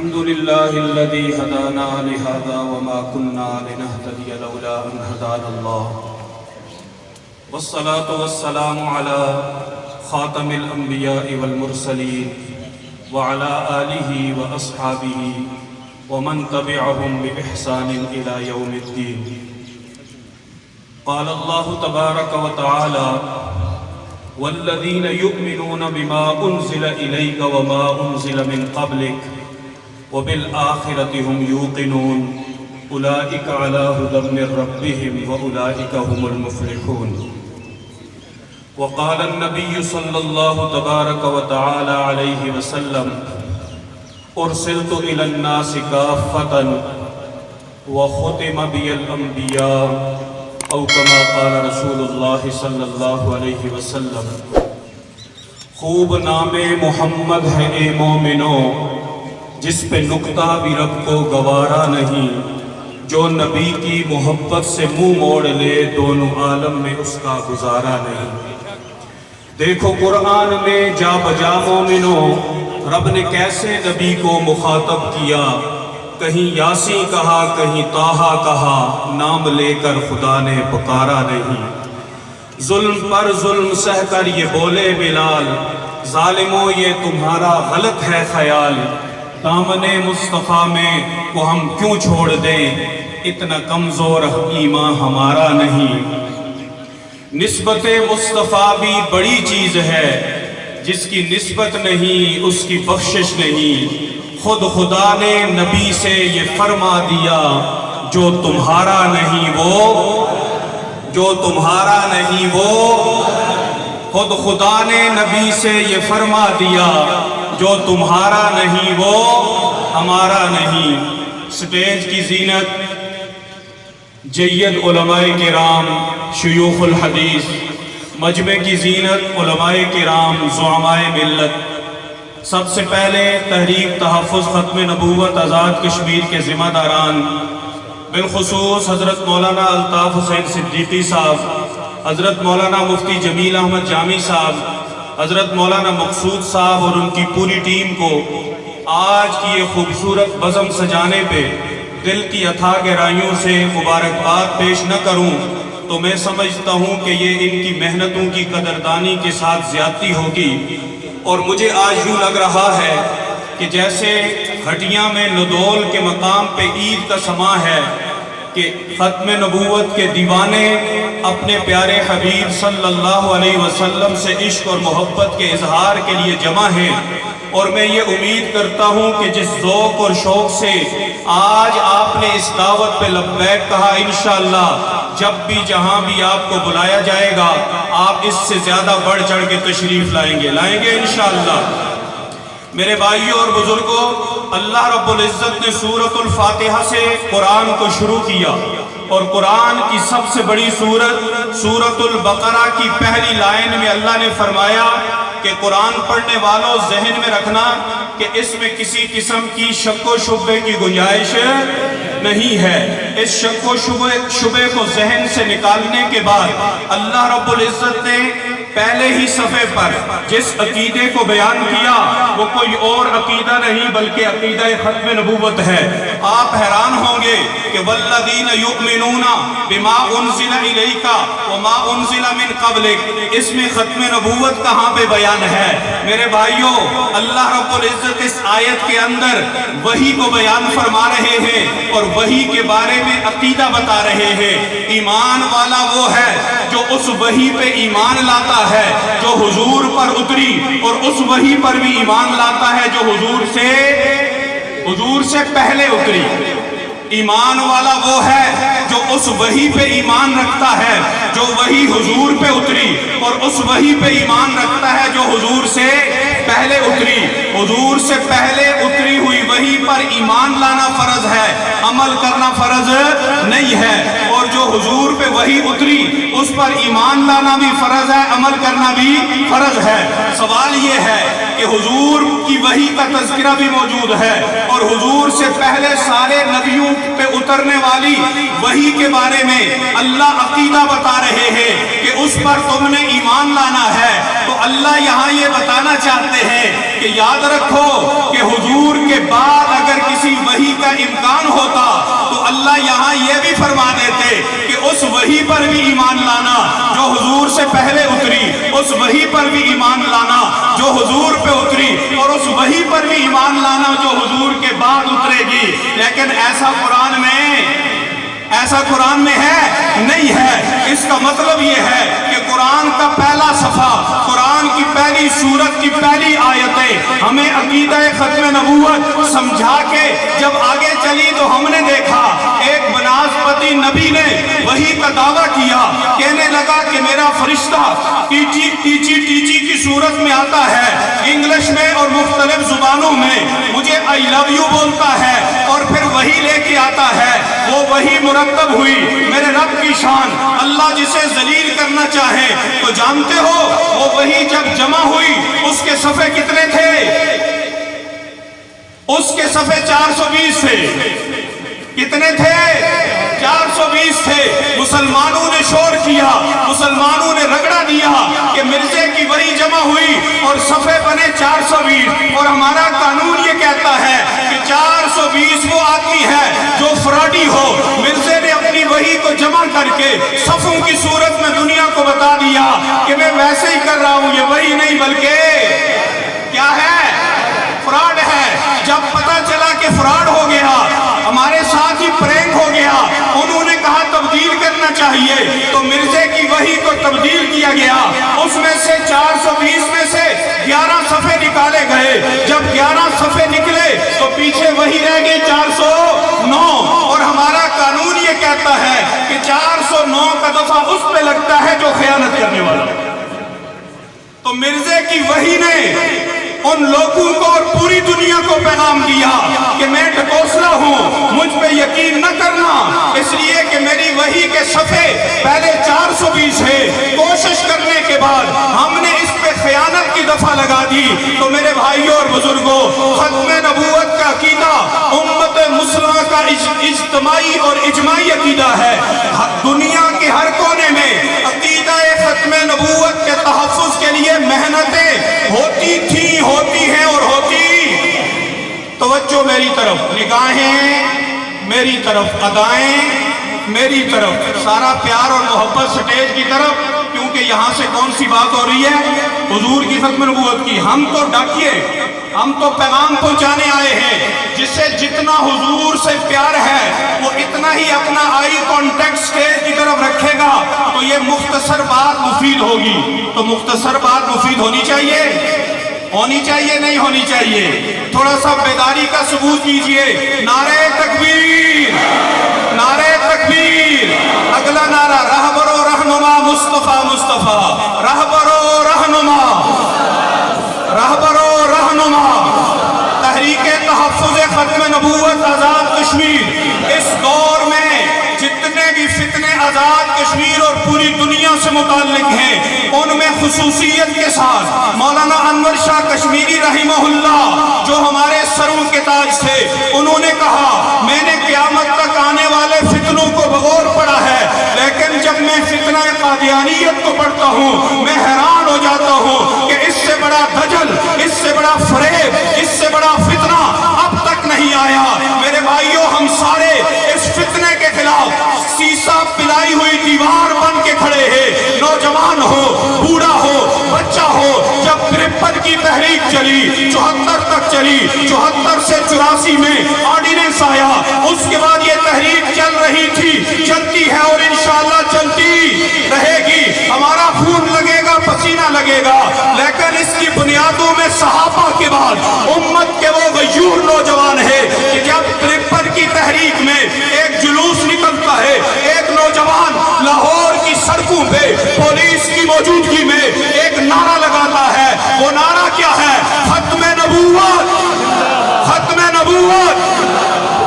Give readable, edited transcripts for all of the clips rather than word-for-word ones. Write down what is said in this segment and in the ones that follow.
الحمد لله الذي هدانا لهذا وما كنا لنهتدي لولا أن هدانا الله والصلاة والسلام على خاتم الأنبياء والمرسلين وعلى آله وأصحابه ومن تبعهم بإحسان إلى يوم الدين. قال الله تبارك وتعالى: والذين يؤمنون بما أنزل إليك وما أنزل من قبلك وبالآخرة هم يوقنون أولئك على هدى من ربهم وأولئك هم المفلحون. وقال النبي صلى الله تبارك وتعالى عليه وسلم: أرسلت إلى الناس كافة وختم بي الأنبياء او کما قال رسول اللہ صلی اللہ علیہ وسلم. خوب نام محمد ہے اے مومنو، جس پہ نکتہ بھی رب کو گوارا نہیں، جو نبی کی محبت سے منہ موڑ لے دونوں عالم میں اس کا گزارا نہیں. دیکھو قرآن میں جا بجا مومنو رب نے کیسے نبی کو مخاطب کیا. کہیں یاسین کہا، کہیں طٰہٰ کہا، نام لے کر خدا نے پکارا نہیں. ظلم پر ظلم سہ کر یہ بولے بلال: ظالموں یہ تمہارا غلط ہے خیال، دامن مصطفیٰ میں کو ہم کیوں چھوڑ دیں، اتنا کمزور ایمان ہمارا نہیں. نسبت مصطفیٰ بھی بڑی چیز ہے، جس کی نسبت نہیں اس کی بخشش نہیں. خود خدا نے نبی سے یہ فرما دیا: جو تمہارا نہیں وہ، جو تمہارا نہیں وہ. خود خدا نے نبی سے یہ فرما دیا: جو تمہارا نہیں وہ ہمارا نہیں. سٹیج کی زینت جید علماء کرام شیوخ الحدیث، مجمع کی زینت علماء کرام زعماء ملت. سب سے پہلے تحریک تحفظ ختم نبوت آزاد کشمیر کے ذمہ داران، بالخصوص حضرت مولانا الطاف حسین صدیقی صاحب، حضرت مولانا مفتی جمیل احمد جامی صاحب، حضرت مولانا مقصود صاحب اور ان کی پوری ٹیم کو آج کی یہ خوبصورت بزم سجانے پہ دل کی اتھاہ گہرائیوں سے مبارکباد پیش نہ کروں تو میں سمجھتا ہوں کہ یہ ان کی محنتوں کی قدردانی کے ساتھ زیادتی ہوگی. اور مجھے آج یوں لگ رہا ہے کہ جیسے ہٹیاں میں ندول کے مقام پہ عید کا سماں ہے کہ ختم نبوت کے دیوانے اپنے پیارے حبیب صلی اللہ علیہ وسلم سے عشق اور محبت کے اظہار کے لیے جمع ہیں. اور میں یہ امید کرتا ہوں کہ جس ذوق اور شوق سے آج آپ نے اس دعوت پہ لبیک کہا، انشاءاللہ جب بھی جہاں بھی آپ کو بلایا جائے گا آپ اس سے زیادہ بڑھ چڑھ کے تشریف لائیں گے انشاءاللہ. میرے بھائیوں اور بزرگوں، اللہ رب العزت نے سورۃ الفاتحہ سے قرآن کو شروع کیا، اور قرآن کی سب سے بڑی سورت سورۃ البقرہ کی پہلی لائن میں اللہ نے فرمایا کہ قرآن پڑھنے والوں ذہن میں رکھنا کہ اس میں کسی قسم کی شک و شبے کی گنجائش نہیں ہے. اس شک و شبے کو ذہن سے نکالنے کے بعد اللہ رب العزت نے پہلے ہی صفحے پر جس عقیدے کو بیان کیا وہ کوئی اور عقیدہ نہیں بلکہ عقیدہ ختم نبوت ہے. آپ حیران ہوں گے کہ والذین یؤمنون بما انزل الیک وما انزل من قبلک، اس میں ختم نبوت کہاں پہ بیان ہے؟ میرے بھائیوں، اللہ رب العزت اس آیت کے اندر وحی کو بیان فرما رہے ہیں اور وحی کے بارے میں عقیدہ بتا رہے ہیں. ایمان والا وہ ہے جو اس وحی پہ ایمان لاتا ہے جو حضور پر اتری، اور اس وحی پر بھی ایمان لاتا ہے جو حضور سے پہلے اتری. ایمان والا وہ ہے جو اس وحی پہ ایمان رکھتا ہے جو وحی حضور پہ اتری، اور اس وحی پہ ایمان رکھتا ہے جو حضور سے پہلے اتری. حضور سے پہلے اتری ہوئی وحی پر ایمان لانا فرض ہے، عمل کرنا فرض نہیں ہے. اور جو حضور پہ وحی اتری اس پر ایمان لانا بھی فرض ہے، عمل کرنا بھی فرض ہے. سوال یہ ہے کہ حضور کی وحی کا تذکرہ بھی موجود ہے، اور حضور سے پہلے سارے نبیوں پہ اترنے والی وحی کے بارے میں اللہ عقیدہ بتا رہے ہیں کہ اس پر تم نے ایمان لانا ہے. تو اللہ یہاں یہ بتانا چاہتے ہیں کہ یاد رکھو کہ حضور کے بعد اگر इम्कान होता तो अल्लाह यहाँ ये भी फरमा देते कि उस वही पर भी ईमान लाना जो हुजूर से पहले उतरी, उस वही पर भी ईमान लाना जो हुजूर पे उतरी, और उस वही पर भी ईमान लाना जो हुजूर के बाद उतरेगी। लेकिन ऐसा कुरान में है नहीं है। इसका मतलब ये है कि कुरान का पहला सफ़ा, कुरान की पहली सूरत की पहली आयतें हमें अकीदा खत्म नबूवत समझा के जब आगे चली तो हमने देखा एक बनास्पति नबी ने वही का दावा किया, कहने लगा कि मेरा फरिश्ता टीची की सूरत में आता है, इंग्लिश में और मुख्तलिफ जुबानों में मुझे आई लव यू बोलता है और फिर वही लेके आता है। वो वही मुरतब हुई, मेरे रब की शान। अल्लाह जिसे जलील करना चाहे तो जानते हो वो वही जब जमा हुई उसके सफ़े कितने थे? उसके सफ़े 420 थे। कितने थे? 420 थे। मुसलमानों ने शोर किया, मुसलमानों ने रगड़ा दिया कि मिर्जे की वही जमा हुई और सफ़े बने 420। और हमारा कानून ये कहता है कि 420 वो आदमी है जो फ्रॉडी हो। मिर्जे ने अपनी वही को जमा करके सफ़ों की सूरत में दुनिया को बता दिया कि मैं वैसे ही कर रहा हूँ, ये वही नहीं बल्कि क्या है? फ्रॉड है। जब पता चला कि फ्रॉड हो गया, हमारे साथ ही प्रैंक हो गया, उन्होंने कहा तब्दील करना चाहिए तो मिर्जे की वही को तब्दील किया गया। उसमें से 420 में से 11 सफ़े निकाले गए। जब 11 सफ़े निकले तो पीछे वही रह गई 409। और हमारा कानून ये कहता है कि 409 का दफा उस पे लगता है जो खयानत करने वाला। तो मिर्जे की वही ने उन लोगों को और पूरी दुनिया को पैगाम दिया कि मैं ढकोसला हूँ, मुझ पे यकीन न करना, इसलिए कि मेरी वही के सफ़े पहले 420 है। कोशिश करने के बाद हमने इस पे खयानत की दफा लगा दी। तो मेरे भाइयों और बुजुर्गों, खत्म नबूवत का अकीदा उम्मत मुस्लिमा का इज्तिमाई और इजमाई अकीदा है। दुनिया के हर कोने में अकीदा खत्म नबूवत के तहफ़्फ़ुज़ के लिए मेहनतें होती थी, होती हैं और होती। तवज्जो मेरी तरफ, निगाहें मेरी तरफ, अदाएं मेरी तरफ, सारा प्यार और मोहब्बत स्टेज की तरफ, क्योंकि यहाँ से कौन सी बात हो रही है? हुजूर की खत्म नबूवत की। हम तो डाकिए, हम तो पैगाम पहुँचाने आए हैं। जिससे जितना हुजूर से प्यार है वो इतना ही अपना आई कॉन्टेक्ट स्टेज की तरफ रखेगा तो ये मुख्तसर बात मुफीद होगी। तो मुख्तसर बात मुफीद होनी चाहिए, होनी चाहिए, नहीं होनी चाहिए? थोड़ा सा बेदारी का सबूत कीजिए। नारे तकबीर, नारे तकबीर। अगला नारा रहबरो रहनुमा मुस्तफा मुस्तफा, रहबरो रहनुमा, रहबरो रहनुमा। तहरीक तहफ़्फ़ुज़ खत्म नबूवत आज़ाद कश्मीर। इस दौर में जितने भी फितने आज़ाद कश्मीर और पूरी दुनिया से मुताल्लिक हैं उनमें खुसूसियत के साथ मौलाना अनवर शाह कश्मीरी रहिमहुल्लाह जो हमारे सरों के ताज थे, उन्होंने कहा मैंने क़यामत तक आने वाले फितनों को बगौर पढ़ा है, लेकिन जब मैं फितना कादियानियत को पढ़ता हूँ मैं हैरान हो जाता हूँ कि इससे बड़ा दजल, इससे बड़ा फरेब, इससे बड़ा फितना अब तक नहीं आया। मेरे भाइयों, हम सारे इस फितने के खिलाफ शीशा पिलाई हुई दीवार बन के खड़े हैं। नौजवान हो, बूढ़ा हो, बच्चा हो। जब 53 की तहरीक चली, 74 तक चली, 74 से 84 में ऑर्डिनेंस आया, उसके बाद ये तहरीक चल रही थी, चलती है और इंशाअल्लाह चलती रहेगी। हमारा खून लगेगा, पसीना लगेगा, लेकिन इसकी बुनियादों में सहाबा के बाद उम्मत के वो गयूर नौजवान है कि जब 53 की तहरीक में एक जुलूस निकलता है, एक नौजवान लाहौर की सड़कों पे पुलिस की मौजूदगी में एक नारा लगाता है। वो नारा क्या है? खत्म नबूवत, खत्म नबूवत।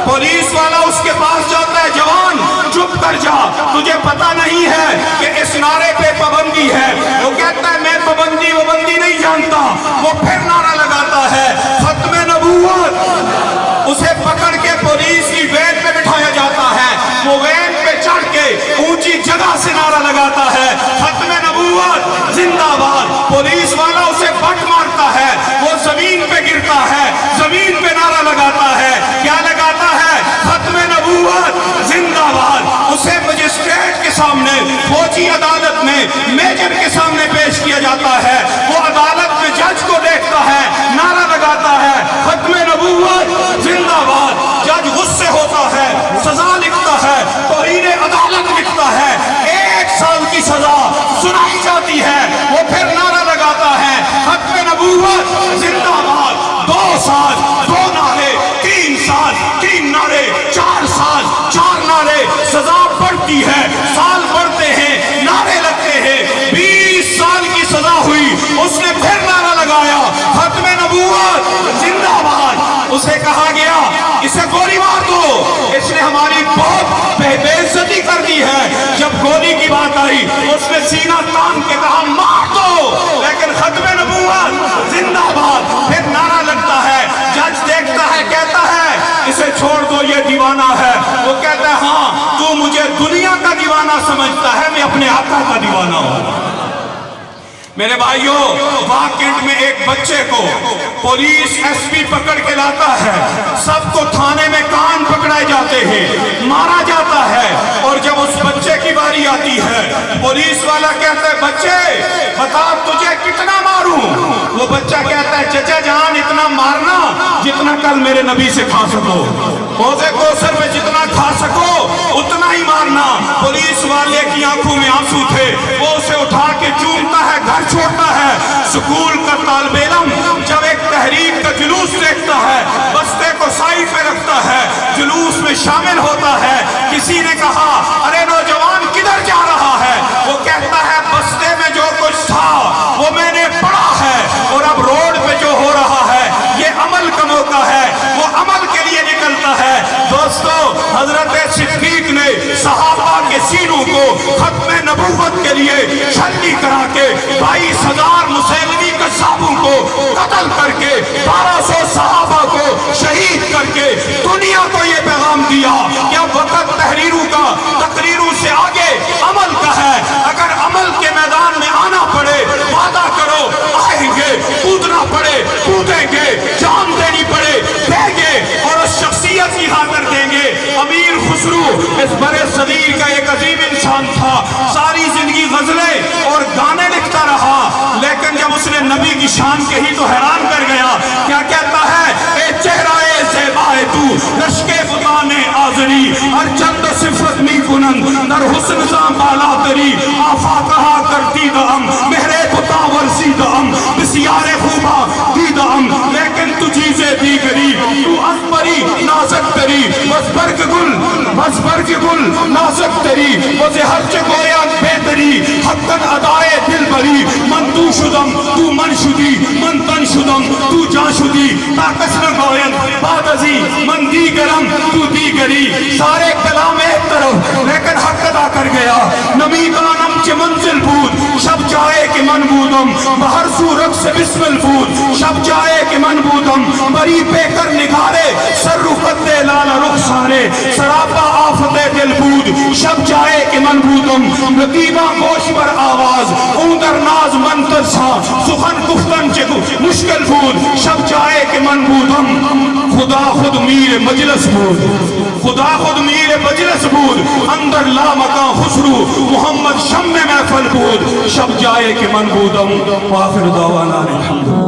पुलिस वाला उसके पास जाता है, जवान चुप कर जा, तुझे पता नहीं है कि इस नारे पे पाबंदी है। वो कहता है मैं पाबंदी वबंदी नहीं जानता। वो फिर नारा लगाता है खत्म नबूवत। उसे पकड़ के पुलिस की वैन पे बिठाया जाता है, वो वैन पे चढ़ के ऊंची जगह से नारा लगाता है खत्म नबूवत जिंदाबाद। पुलिस वाला उसे बट मारता है, वो जमीन पे गिरता है, जमीन पे नारा लगाता है। क्या लगाता है? फौजी अदालत में मेजर के सामने पेश किया जाता है, वो अदालत में जज को देखता है, नारा लगाता है खत्म नबूवत जिंदाबाद। जज गुस्से होता है, सजा लिखता है, तौहीन अदालत लिखता है, 1 साल की सजा सुनाई जाती है। वो फिर नारा लगाता है खत्म नबूवत जिंदाबाद। 2 साल 2 नारे, 3 साल 3 नारे, 4 साल 4 नारे, सजा बढ़ती है, साल बढ़ते हैं, नारे लगते हैं। 20 साल की सजा हुई, उसने फिर नारा लगाया खत्म नबूवत जिंदाबाद। उसे कहा गया इसे गोली मार दो, इसने हमारी बहुत बेइज्जती कर दी है। जब गोली की बात आई उसने सीना तान के कहा मार दो, लेकिन खत्म नबूवत जिंदाबाद फिर नारा लगता है। जज देखता है, कहता है इसे छोड़ दो, ये दीवाना है। वो कहता है हाँ, तू मुझे दुनिया का दीवाना समझता है, मैं अपने आका का दीवाना हूं। मेरे भाइयों, वाकेंड में एक बच्चे को पुलिस एसपी पकड़ के लाता है, सबको थाने में कान पकड़ाए जाते हैं, मारा जाता है। और जब उस बच्चे की बारी आती है, पुलिस वाला कहता है बच्चे बता तुझे कितना मारूं? वो बच्चा कहता है चचा जान इतना मारना जितना कल मेरे नबी से खा सको, रोज़े कौसर में जितना खा सको उतना ही मारना। पुलिस वाले की आंखों में आंसू थे, वो उसे उठा के चूमता है, घर छोड़ता है। स्कूल का तालिबे इल्म जब एक तहरीक का जुलूस देखता है, बस्ते को साइड पे रखता है, जुलूस में शामिल होता है। किसी ने कहा अरे नौजवान किधर जा रहा है? वो कहता है बस्ते में जो कुछ था वो मैंने पढ़ा है, और अब रोड पे जो हो रहा है ये अमल का मौका है, वो अमल के लिए निकलता है। दोस्तों, हजरत सिद्दीक ने सहाबा के सीनों को खत्म नबूवत के लिए छलनी करा के 22,000 मुसैलमी कज़्ज़ाबों को कत्ल करके 1200 सहाबा को शहीद करके दुनिया को ये पैगाम दिया कि अब वक़्त तहरीरों का तकरीरों से आगे अमल का है। अगर अमल के मैदान में आना पड़े, वादा करो आएंगे, कूदना पड़े कूदेंगे, जान देनी पड़े देंगे, और उस शख्सियत की खातिर देंगे। अमीर खुसरू इस बड़े सदीर का एक अजीम इंसान था, सारी जिंदगी गजलें और गाने लिखता रहा, लेकिन जब उसने नबी की शान कही तो हैरान कर गया। क्या कहता है? ए चेहराए ज़ेबाए तू रश्के बुताने आज़री, हर चंद सिफत मी कुनन दर हुस्न ज़ां बाला तरी, आफा कहा करती दम मेरे बुता वर्सी दम बिसियारे खूबा दी दम, लेकिन तू चीज़ें दी करी तू अकबरी नाज़क तरी, बस बर्ग गुल नाज़क तरी, वज़े हर जगोया बेहतरी हक्कन अदाए दिल बरी, मन तू शुदम तू मन शुदी, मन तन शुदम तू जान शुदी, ताकस न गोयन बादजी मन दी गरम तू दी गरी। सारे कलाम एक तरफ, लेकिन हक अदा कर गया। नबी का नम च मंजिल बूद शब जाए कि मन बूदम, बाहर सूरत से बिस्मिल बूद शब जाए कि मन बूदम, बरी पे कर निगारे सर रुखत दे लाल रुखसारे, सरापा आफते दिल बूद शब जाए कि मन बूदम, रकीबा गोश पर आवाज उंदर नाज मंतर सा, सुखन गुफ्तन च मुश्किल बूद शब जाए कि मन बूदम, खुदा खुद मीर मजलिस बूद, खुदा खुद मीर मजलिस बूद, अंदर ला मका खुसरू मोहम्मद शम्मे महफल बूद शब जाए कि मन बूदम। वाखिर दावाना अल्हम्दुलिल्लाह।